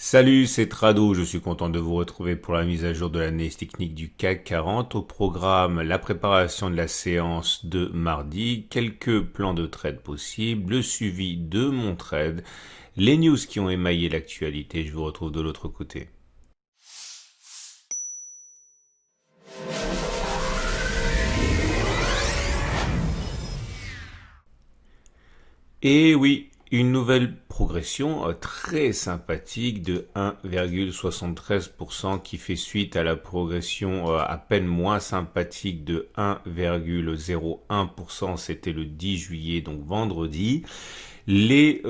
Salut, c'est Trado, je suis content de vous retrouver pour la mise à jour de l'analyse technique du CAC 40. Au programme, la préparation de la séance de mardi, quelques plans de trade possibles, le suivi de mon trade, les news qui ont émaillé l'actualité. Je vous retrouve de l'autre côté. Et oui, une nouvelle progression très sympathique de 1,73% qui fait suite à la progression à peine moins sympathique de 1,01%. C'était le 10 juillet, donc vendredi. Les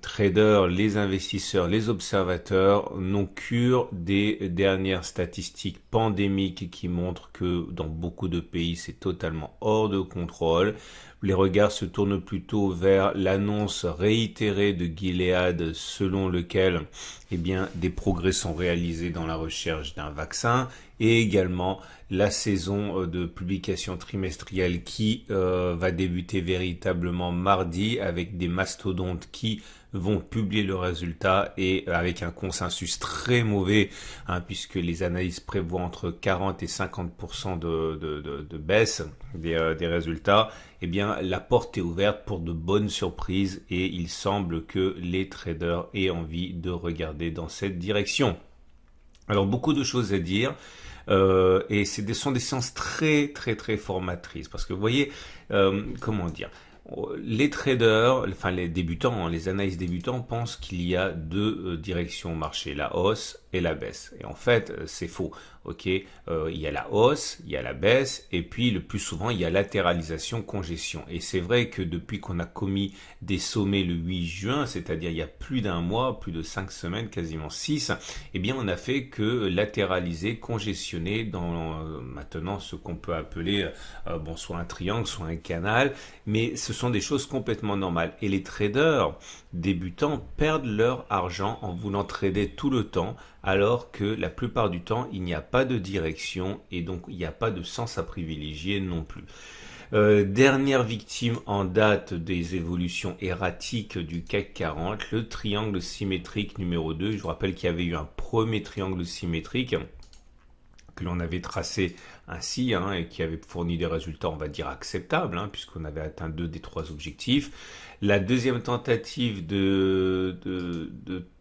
traders, les investisseurs, les observateurs n'ont cure des dernières statistiques pandémiques qui montrent que dans beaucoup de pays, c'est totalement hors de contrôle. Les regards se tournent plutôt vers l'annonce réitérée de Gilead selon lequel des progrès sont réalisés dans la recherche d'un vaccin et également la saison de publication trimestrielle qui va débuter véritablement mardi avec des mastodontes qui vont publier le résultat et avec un consensus très mauvais puisque les analyses prévoient entre 40 et 50% de baisse des résultats. La porte est ouverte pour de bonnes surprises et il semble que les traders aient envie de regarder dans cette direction. Alors beaucoup de choses à dire. Et sont des séances très très très formatrices parce que vous voyez comment dire, les traders, enfin les débutants, les analystes débutants pensent qu'il y a deux directions au marché, la hausse et la baisse. Et en fait, c'est faux. Ok, il y a la hausse, il y a la baisse, et puis le plus souvent il y a latéralisation, congestion. Et c'est vrai que depuis qu'on a commis des sommets le 8 juin, c'est-à-dire il y a plus d'un mois, plus de 5 semaines, quasiment 6, on a fait que latéraliser, congestionner dans maintenant ce qu'on peut appeler soit un triangle, soit un canal, mais ce sont des choses complètement normales. Et les traders débutants perdent leur argent en voulant trader tout le temps, alors que la plupart du temps, il n'y a pas de direction et donc il n'y a pas de sens à privilégier non plus. Dernière victime en date des évolutions erratiques du CAC 40, le triangle symétrique numéro 2. Je vous rappelle qu'il y avait eu un premier triangle symétrique que l'on avait tracé ainsi et qui avait fourni des résultats, on va dire, acceptables, puisqu'on avait atteint 2 des 3 objectifs. La deuxième tentative de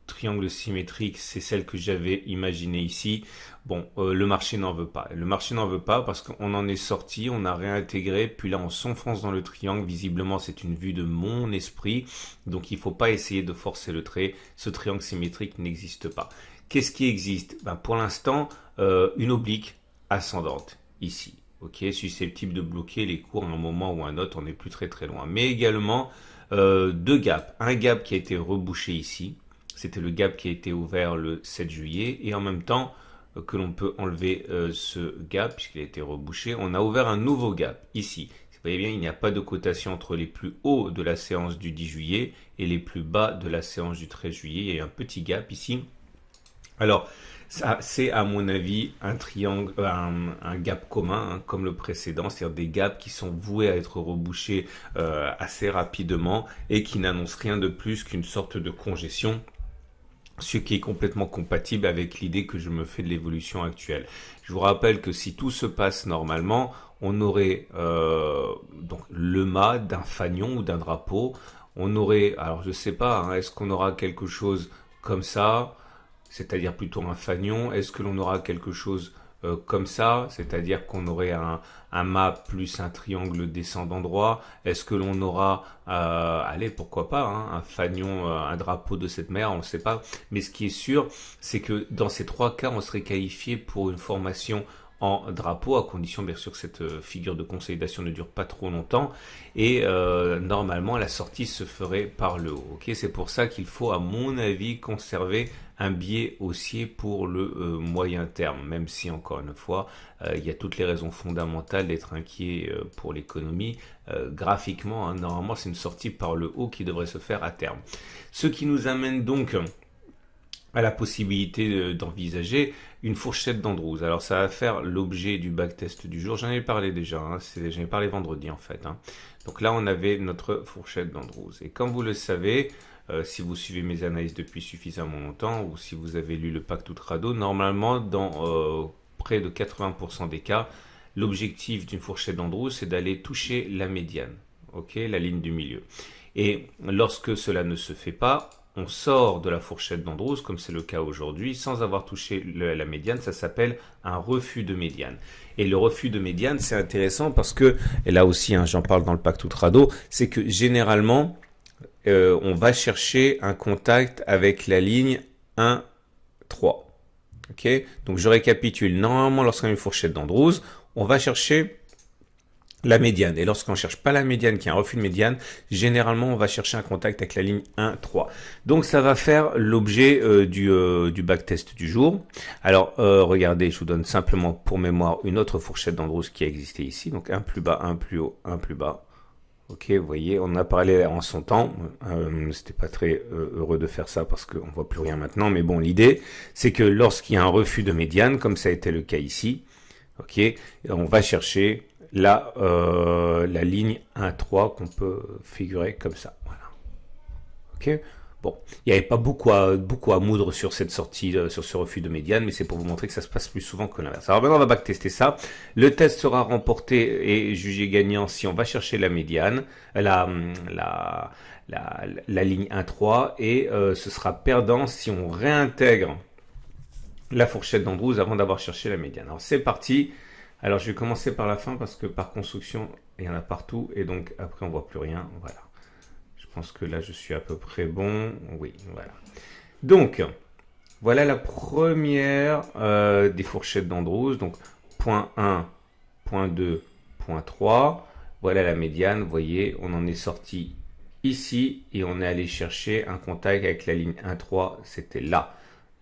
triangle symétrique, c'est celle que j'avais imaginée ici. Bon, le marché n'en veut pas. Le marché n'en veut pas parce qu'on en est sorti, on a réintégré, puis là on s'enfonce dans le triangle. Visiblement, c'est une vue de mon esprit, donc il ne faut pas essayer de forcer le trait. Ce triangle symétrique n'existe pas. Qu'est-ce qui existe? Pour l'instant, une oblique ascendante ici, susceptible de bloquer les cours à un moment ou à un autre, on n'est plus très très loin. Mais également deux gaps, un gap qui a été rebouché ici, c'était le gap qui a été ouvert le 7 juillet, et en même temps que l'on peut enlever ce gap puisqu'il a été rebouché, on a ouvert un nouveau gap ici. Vous voyez bien, il n'y a pas de cotation entre les plus hauts de la séance du 10 juillet et les plus bas de la séance du 13 juillet. Il y a un petit gap ici. Alors, ça, c'est à mon avis un triangle, un gap commun, comme le précédent, c'est-à-dire des gaps qui sont voués à être rebouchés assez rapidement et qui n'annoncent rien de plus qu'une sorte de congestion, ce qui est complètement compatible avec l'idée que je me fais de l'évolution actuelle. Je vous rappelle que si tout se passe normalement, on aurait donc le mât d'un fanion ou d'un drapeau. On aurait, alors je sais pas, est-ce qu'on aura quelque chose comme ça, c'est-à-dire plutôt un fanion? Est-ce que l'on aura quelque chose comme ça, c'est-à-dire qu'on aurait un mât plus un triangle descendant droit? Est-ce que l'on aura, allez, pourquoi pas, un fanion, un drapeau de cette mer? On ne sait pas. Mais ce qui est sûr, c'est que dans ces 3 cas, on serait qualifié pour une formation en drapeau, à condition bien sûr que cette figure de consolidation ne dure pas trop longtemps, et normalement la sortie se ferait par le haut. C'est pour ça qu'il faut, à mon avis, conserver un biais haussier pour le moyen terme, même si encore une fois il y a toutes les raisons fondamentales d'être inquiet pour l'économie. Graphiquement, normalement c'est une sortie par le haut qui devrait se faire à terme, ce qui nous amène donc à la possibilité d'envisager une fourchette d'Andrews. Alors ça va faire l'objet du backtest du jour, j'en ai parlé déjà, j'en ai parlé vendredi en fait. Donc là on avait notre fourchette d'Andrews, et comme vous le savez, si vous suivez mes analyses depuis suffisamment longtemps ou si vous avez lu le Pacte Outrado, normalement, dans près de 80% des cas, l'objectif d'une fourchette d'Andrews, c'est d'aller toucher la médiane, ok, la ligne du milieu. Et lorsque cela ne se fait pas, on sort de la fourchette d'Andrews, comme c'est le cas aujourd'hui, sans avoir touché la médiane. Ça s'appelle un refus de médiane. Et le refus de médiane, c'est intéressant parce que, et là aussi, hein, j'en parle dans le Pacte Outrado, c'est que généralement, on va chercher un contact avec la ligne 1, 3. Ok, donc je récapitule. Normalement, lorsqu'on a une fourchette d'Andrews, on va chercher la médiane. Et lorsqu'on ne cherche pas la médiane, qui est un refus de médiane, généralement, on va chercher un contact avec la ligne 1, 3. Donc, ça va faire l'objet du backtest du jour. Alors, regardez, je vous donne simplement pour mémoire une autre fourchette d'Andrews qui a existé ici. Donc, un plus bas, un plus haut, un plus bas. Ok, vous voyez, on a parlé en son temps. C'était pas très heureux de faire ça parce qu'on voit plus rien maintenant. Mais bon, l'idée, c'est que lorsqu'il y a un refus de médiane, comme ça a été le cas ici, ok, on va chercher la ligne 1,3 qu'on peut figurer comme ça. Voilà. Ok. Bon, il n'y avait pas beaucoup à moudre sur cette sortie, sur ce refus de médiane, mais c'est pour vous montrer que ça se passe plus souvent que l'inverse. Alors maintenant, on va backtester ça. Le test sera remporté et jugé gagnant si on va chercher la médiane, la ligne 1,3, et ce sera perdant si on réintègre la fourchette d'Andrews avant d'avoir cherché la médiane. Alors c'est parti. Alors je vais commencer par la fin parce que par construction, il y en a partout et donc après on voit plus rien. Voilà. Je pense que là je suis à peu près bon. Oui, voilà. Donc, voilà la première des fourchettes d'Andrews. Donc, point 1, point 2, point 3. Voilà la médiane. Vous voyez, on en est sorti ici et on est allé chercher un contact avec la ligne 1,3. C'était là.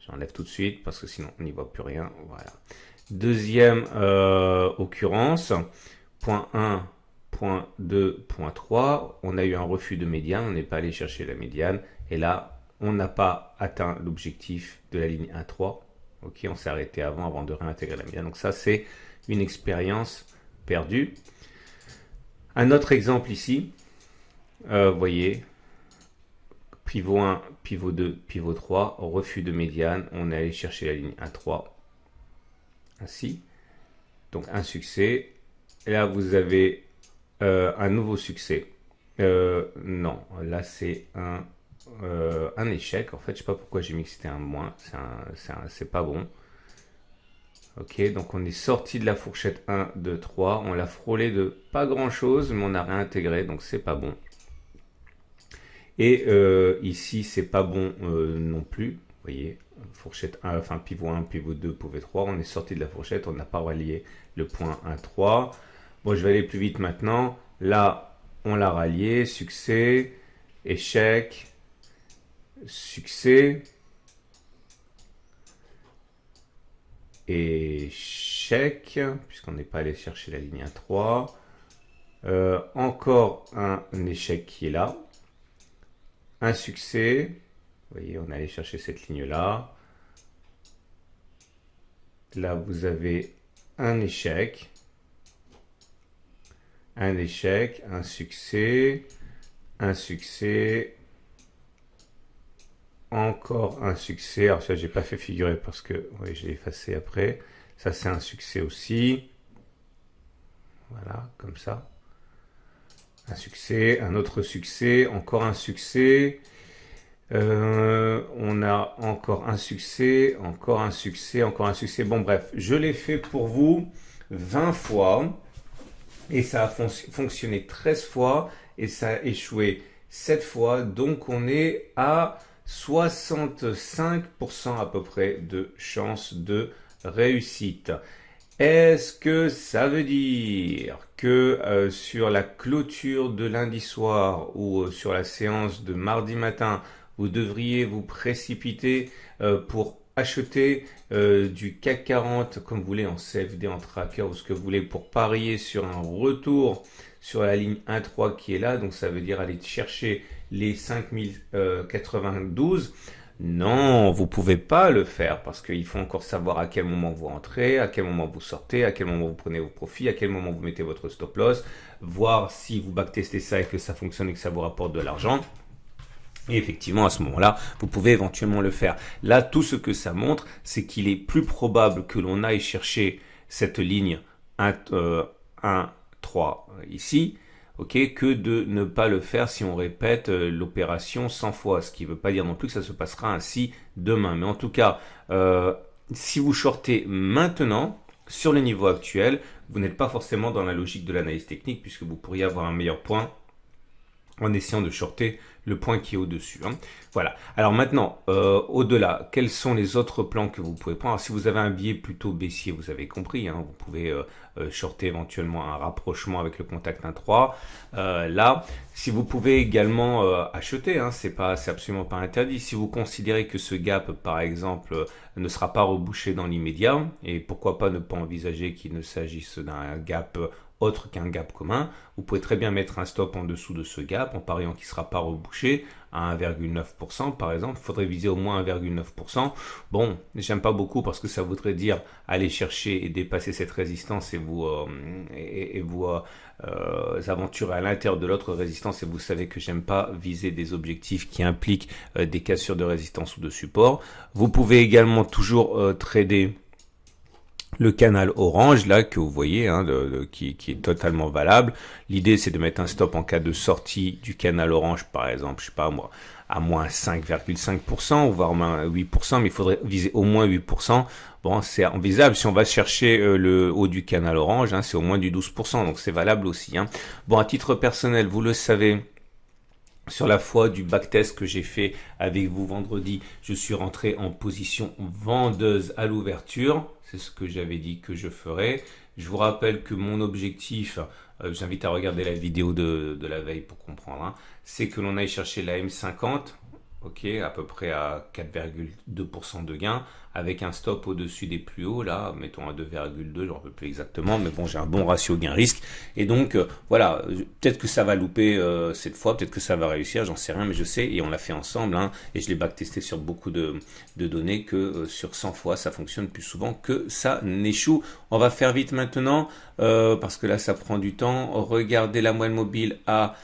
J'enlève tout de suite parce que sinon on n'y voit plus rien. Voilà. Deuxième occurrence, point 1, point 2, point 3, on a eu un refus de médiane, on n'est pas allé chercher la médiane, et là, on n'a pas atteint l'objectif de la ligne 1,3, ok, on s'est arrêté avant de réintégrer la médiane, donc ça c'est une expérience perdue. Un autre exemple ici, vous voyez, pivot 1, pivot 2, pivot 3, refus de médiane, on est allé chercher la ligne 1,3, ainsi, donc un succès. Et là vous avez un nouveau succès. Non, là c'est un échec. En fait, je sais pas pourquoi j'ai mis que c'était un moins. C'est pas bon. Ok, donc on est sorti de la fourchette 1, 2, 3. On l'a frôlé de pas grand chose, mais on a réintégré, donc c'est pas bon. Et ici, c'est pas bon non plus. Vous voyez, fourchette 1, enfin pivot 1, pivot 2, pivot 3. On est sorti de la fourchette, on n'a pas rallié le point 1, 3. Bon, je vais aller plus vite maintenant. Là, on l'a rallié. Succès, échec, succès, échec, puisqu'on n'est pas allé chercher la ligne 1,3. Encore un échec qui est là. Un succès. Vous voyez, on est allé chercher cette ligne-là. Là, vous avez un échec. Un échec, un succès, encore un succès. Alors ça, j'ai pas fait figurer parce que oui, j'ai effacé après. Ça, c'est un succès aussi. Voilà, comme ça. Un succès, un autre succès, encore un succès. On a encore un succès, encore un succès, encore un succès. Bon, bref, je l'ai fait pour vous 20 fois. Et ça a fonctionné 13 fois et ça a échoué 7 fois. Donc on est à 65% à peu près de chance de réussite. Est-ce que ça veut dire que sur la clôture de lundi soir ou sur la séance de mardi matin, vous devriez vous précipiter pour acheter du CAC 40 comme vous voulez en CFD, en tracker ou ce que vous voulez pour parier sur un retour sur la ligne 1,3 qui est là, donc ça veut dire aller chercher les 5092. Non, vous pouvez pas le faire parce qu'il faut encore savoir à quel moment vous entrez, à quel moment vous sortez, à quel moment vous prenez vos profits, à quel moment vous mettez votre stop loss, voir si vous backtestez ça et que ça fonctionne et que ça vous rapporte de l'argent. Et effectivement, à ce moment-là, vous pouvez éventuellement le faire. Là, tout ce que ça montre, c'est qu'il est plus probable que l'on aille chercher cette ligne 1, 3 ici, ok, que de ne pas le faire si on répète l'opération 100 fois. Ce qui ne veut pas dire non plus que ça se passera ainsi demain. Mais en tout cas, si vous shortez maintenant, sur le niveau actuel, vous n'êtes pas forcément dans la logique de l'analyse technique, puisque vous pourriez avoir un meilleur point en essayant de shorter le point qui est au-dessus. Hein. Voilà. Alors maintenant, au-delà, quels sont les autres plans que vous pouvez prendre? Alors, si vous avez un biais plutôt baissier, vous avez compris, hein, vous pouvez shorter éventuellement un rapprochement avec le contact 1-3. Là, si vous pouvez également acheter, hein, c'est absolument pas interdit. Si vous considérez que ce gap, par exemple, ne sera pas rebouché dans l'immédiat, et pourquoi pas ne pas envisager qu'il ne s'agisse d'un gap autre qu'un gap commun, vous pouvez très bien mettre un stop en dessous de ce gap en pariant qu'il ne sera pas rebouché à 1,9% par exemple. Il faudrait viser au moins 1,9%. Bon, j'aime pas beaucoup parce que ça voudrait dire aller chercher et dépasser cette résistance et vous aventurer à l'intérieur de l'autre résistance, et vous savez que j'aime pas viser des objectifs qui impliquent des cassures de résistance ou de support. Vous pouvez également toujours trader le canal orange là que vous voyez, hein, qui est totalement valable. L'idée c'est de mettre un stop en cas de sortie du canal orange, par exemple, je sais pas moi, à moins 5,5% ou voire moins 8%, mais il faudrait viser au moins 8%. Bon, c'est envisageable si on va chercher le haut du canal orange, hein, c'est au moins du 12%, donc c'est valable aussi. Hein. Bon, à titre personnel, vous le savez, sur la foi du backtest que j'ai fait avec vous vendredi, je suis rentré en position vendeuse à l'ouverture. C'est ce que j'avais dit que je ferais. Je vous rappelle que mon objectif, j'invite à regarder la vidéo de la veille pour comprendre, hein, c'est que l'on aille chercher la M50, ok, à peu près à 4,2% de gain, avec un stop au-dessus des plus hauts, là, mettons à 2,2, j'en peux plus exactement, mais bon, j'ai un bon ratio gain-risque, et donc, voilà, peut-être que ça va louper cette fois, peut-être que ça va réussir, j'en sais rien, mais je sais, et on l'a fait ensemble, hein, et je l'ai backtesté sur beaucoup de données, que sur 100 fois, ça fonctionne plus souvent que ça n'échoue. On va faire vite maintenant, parce que là, ça prend du temps. Regardez la moyenne mobile à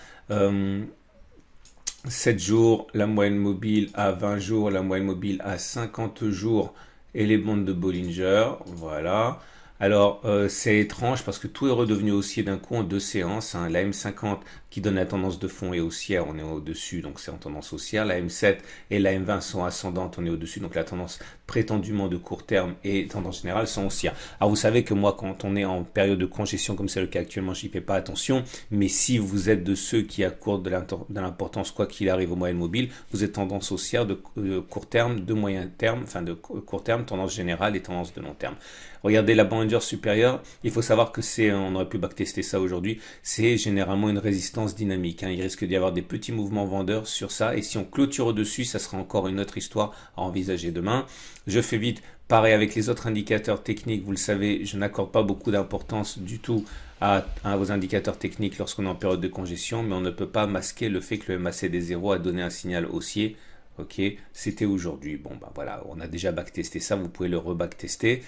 7 jours, la moyenne mobile à 20 jours, la moyenne mobile à 50 jours et les bandes de Bollinger. Voilà. Alors, c'est étrange parce que tout est redevenu haussier d'un coup en 2 séances. Hein. La M50 qui donne la tendance de fond est haussière, on est au-dessus, donc c'est en tendance haussière. La M7 et la M20 sont ascendantes, on est au-dessus, donc la tendance prétendument de court terme et tendance générale sont haussières. Alors, vous savez que moi, quand on est en période de congestion, comme c'est le cas actuellement, j'y fais pas attention. Mais si vous êtes de ceux qui accordent de l'importance, quoi qu'il arrive aux moyennes mobiles, vous êtes tendance haussière de court terme, de moyen terme, enfin de court terme, tendance générale et tendance de long terme. Regardez la Bollinger supérieure, il faut savoir que on aurait pu backtester ça aujourd'hui, c'est généralement une résistance dynamique. Hein. Il risque d'y avoir des petits mouvements vendeurs sur ça, et si on clôture au-dessus, ça sera encore une autre histoire à envisager demain. Je fais vite, pareil avec les autres indicateurs techniques, vous le savez, je n'accorde pas beaucoup d'importance du tout à vos indicateurs techniques lorsqu'on est en période de congestion, mais on ne peut pas masquer le fait que le MACD 0 a donné un signal haussier. Ok, c'était aujourd'hui. Bon, bah voilà, on a déjà backtesté ça, vous pouvez le rebacktester.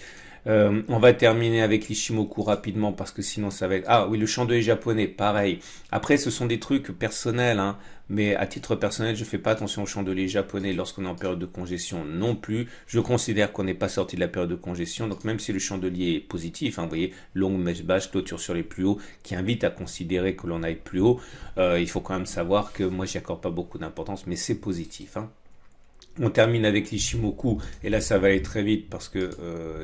On va terminer avec l'Ishimoku rapidement parce que sinon ça va être... Ah oui, le chandelier japonais, pareil. Après, ce sont des trucs personnels, hein, mais à titre personnel, je fais pas attention au chandelier japonais lorsqu'on est en période de congestion non plus. Je considère qu'on n'est pas sorti de la période de congestion, donc même si le chandelier est positif, hein, vous voyez, longue mèche basse, clôture sur les plus hauts, qui invite à considérer que l'on aille plus haut, il faut quand même savoir que moi, j'y accorde pas beaucoup d'importance, mais c'est positif, hein. On termine avec l'Ishimoku, et là ça va aller très vite parce que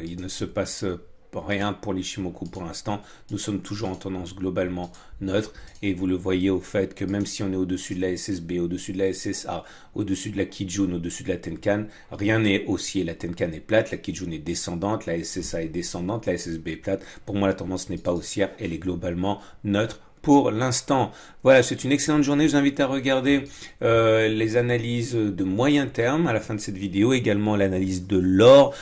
il ne se passe rien pour l'Ishimoku pour l'instant. Nous sommes toujours en tendance globalement neutre, et vous le voyez au fait que même si on est au-dessus de la SSB, au-dessus de la SSA, au-dessus de la Kijun, au-dessus de la Tenkan, rien n'est haussier. La Tenkan est plate, la Kijun est descendante, la SSA est descendante, la SSB est plate. Pour moi, la tendance n'est pas haussière, elle est globalement neutre pour l'instant. Voilà, c'est une excellente journée. Je vous invite à regarder les analyses de moyen terme à la fin de cette vidéo, également l'analyse de l'or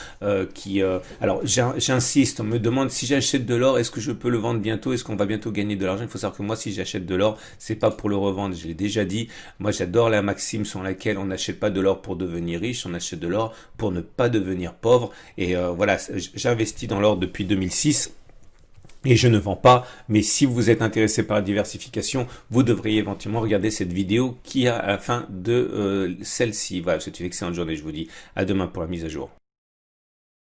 alors j'insiste, on me demande si j'achète de l'or, est-ce que je peux le vendre bientôt, est-ce qu'on va bientôt gagner de l'argent? Il faut savoir que moi, si j'achète de l'or, c'est pas pour le revendre, je l'ai déjà dit. Moi, j'adore la maxime sur laquelle on n'achète pas de l'or pour devenir riche, on achète de l'or pour ne pas devenir pauvre. Et voilà, j'investis dans l'or depuis 2006. Et je ne vends pas, mais si vous êtes intéressé par la diversification, vous devriez éventuellement regarder cette vidéo qui est à la fin de celle-ci. Voilà, c'est une excellente journée, je vous dis à demain pour la mise à jour.